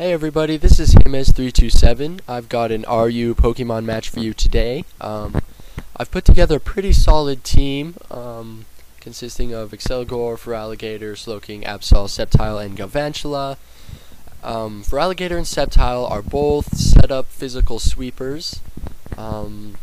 Hey everybody, this is Himes327. I've got an RU Pokemon match for you today. I've put together a pretty solid team, consisting of Excelgor, Feraligatr, Slowking, Absol, Sceptile, and Galvantula. Feraligatr and Sceptile are both set up physical sweepers. Let's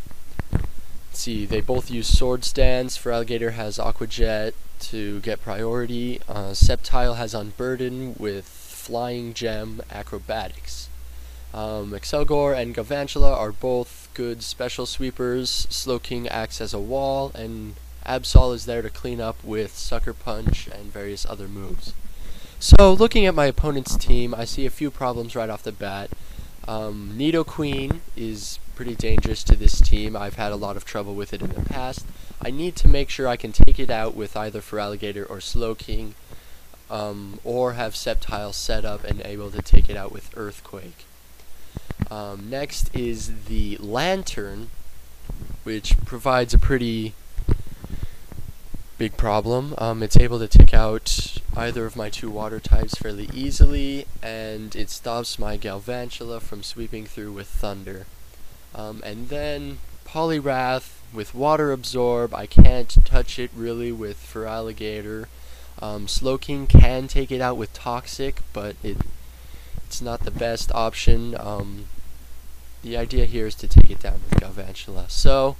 see, they both use Sword Stance. Feraligatr has Aqua Jet to get priority. Sceptile has Unburden with Flying Gem Acrobatics. Excelgor and Galvantula are both good special sweepers. Slowking acts as a wall, and Absol is there to clean up with Sucker Punch and various other moves. So, looking at my opponent's team, I see a few problems right off the bat. Nidoqueen is pretty dangerous to this team. I've had a lot of trouble with it in the past. I need to make sure I can take it out with either Feraligatr or Slowking, or have Sceptile set up and able to take it out with Earthquake. Next is the Lantern, which provides a pretty big problem. It's able to take out either of my two water types fairly easily, and it stops my Galvantula from sweeping through with Thunder. And then Poliwrath with Water Absorb. I can't touch it really with Feraligatr. Slowking can take it out with Toxic, but it's not the best option. The idea here is to take it down with Galvantula. So,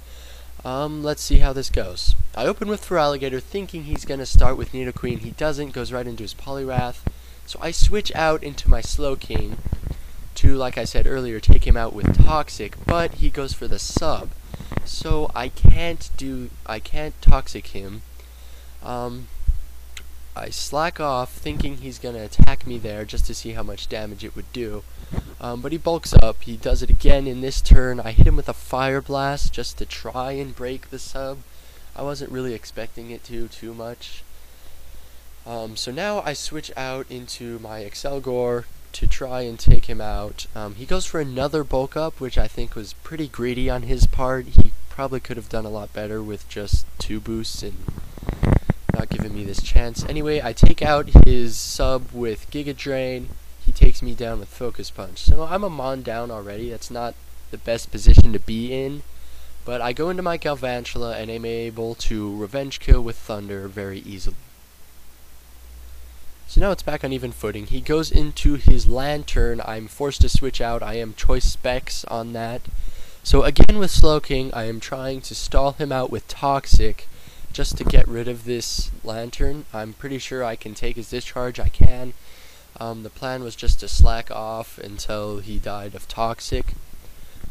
let's see how this goes. I open with Feraligatr thinking he's going to start with Nidoqueen. He doesn't, goes right into his Poliwrath. So I switch out into my Slowking to, like I said earlier, take him out with Toxic, but he goes for the sub. So I can't Toxic him. I slack off thinking he's going to attack me there just to see how much damage it would do. But he bulks up. He does it again in this turn. I hit him with a Fire Blast just to try and break the sub. I wasn't really expecting it to too much. So now I switch out into my Excelgor to try and take him out. He goes for another bulk up, which I think was pretty greedy on his part. He probably could have done a lot better with just 2 boosts and not giving me this chance. Anyway, I take out his sub with Giga Drain. He takes me down with Focus Punch. So I'm a Mon down already. That's not the best position to be in. But I go into my Galvantula and am able to Revenge Kill with Thunder very easily. So now it's back on even footing. He goes into his Lantern. I'm forced to switch out. I am Choice Specs on that. So again with Slowking, I am trying to stall him out with Toxic just to get rid of this Lantern. I'm pretty sure I can take his discharge. I can. The plan was just to slack off until he died of Toxic.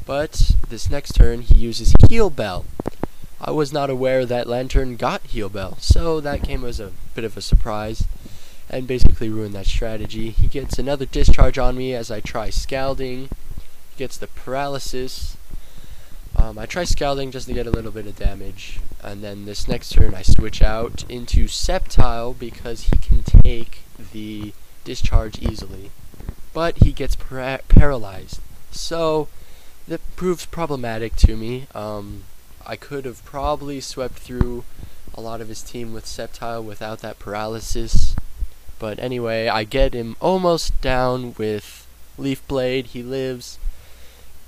But this next turn he uses Heal Bell. I was not aware that Lantern got Heal Bell, so that came as a bit of a surprise and basically ruined that strategy. He gets another discharge on me as I try Scalding. He gets the Paralysis. I try Scalding just to get a little bit of damage, and then this next turn I switch out into Sceptile because he can take the discharge easily, but he gets paralyzed. So that proves problematic to me. I could have probably swept through a lot of his team with Sceptile without that paralysis, but anyway, I get him almost down with Leaf Blade. He lives,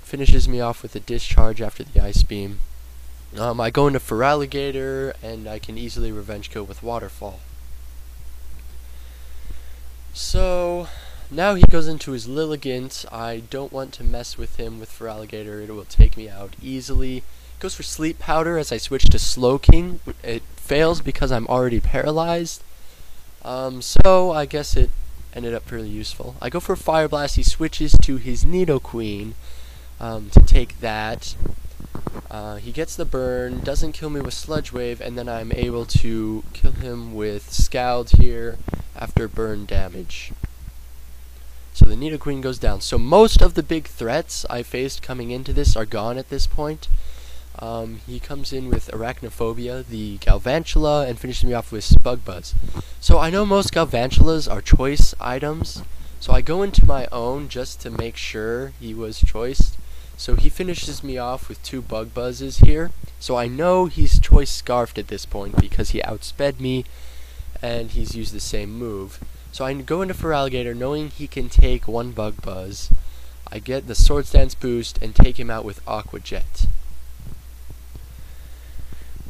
finishes me off with a discharge after the Ice Beam. I go into Feraligatr and I can easily Revenge Kill with Waterfall. So now he goes into his Lilligant. I don't want to mess with him with Feraligatr. It will take me out easily. Goes for Sleep Powder as I switch to Slowking. It fails because I'm already paralyzed. So I guess it ended up fairly useful. I go for Fire Blast. He switches to his Nidoqueen to take that. He gets the burn, doesn't kill me with Sludge Wave, and then I'm able to kill him with Scald here after burn damage. So the Nidoqueen goes down. So most of the big threats I faced coming into this are gone at this point. He comes in with Arachnophobia, the Galvantula, and finishes me off with Spugbuzz. So I know most Galvantulas are choice items, so I go into my own just to make sure he was choiced. So he finishes me off with 2 Bug Buzzes here. So I know he's choice Scarfed at this point because he outsped me and he's used the same move. So I go into Feraligatr knowing he can take one Bug Buzz. I get the Swords Dance boost and take him out with Aqua Jet.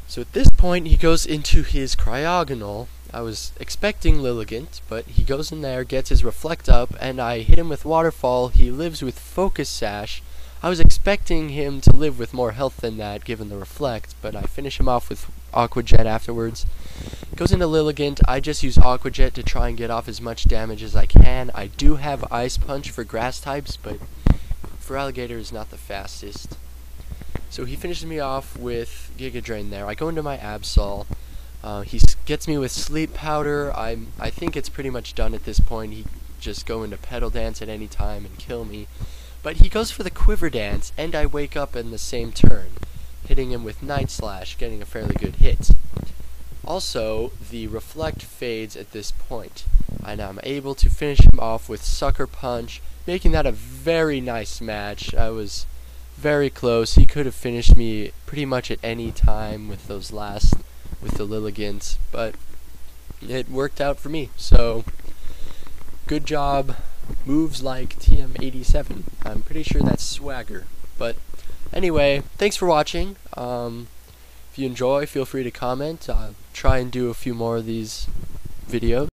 So at this point he goes into his Cryogonal. I was expecting Lilligant, but he goes in there, gets his Reflect up, and I hit him with Waterfall. He lives with Focus Sash. I was expecting him to live with more health than that, given the Reflect, but I finish him off with Aqua Jet afterwards. Goes into Lilligant. I just use Aqua Jet to try and get off as much damage as I can. I do have Ice Punch for grass types, but Feraligatr is not the fastest. So he finishes me off with Giga Drain there. I go into my Absol. He gets me with Sleep Powder. I think it's pretty much done at this point. He just go into Petal Dance at any time and kill me. But he goes for the Quiver Dance, and I wake up in the same turn, hitting him with Night Slash, getting a fairly good hit. Also, the Reflect fades at this point, and I'm able to finish him off with Sucker Punch, making that a very nice match. I was very close. He could have finished me pretty much at any time with the Lilligants, but it worked out for me. So, good job. Moves like TM87. I'm pretty sure that's Swagger. But anyway, thanks for watching. If you enjoy, feel free to comment. I'll try and do a few more of these videos.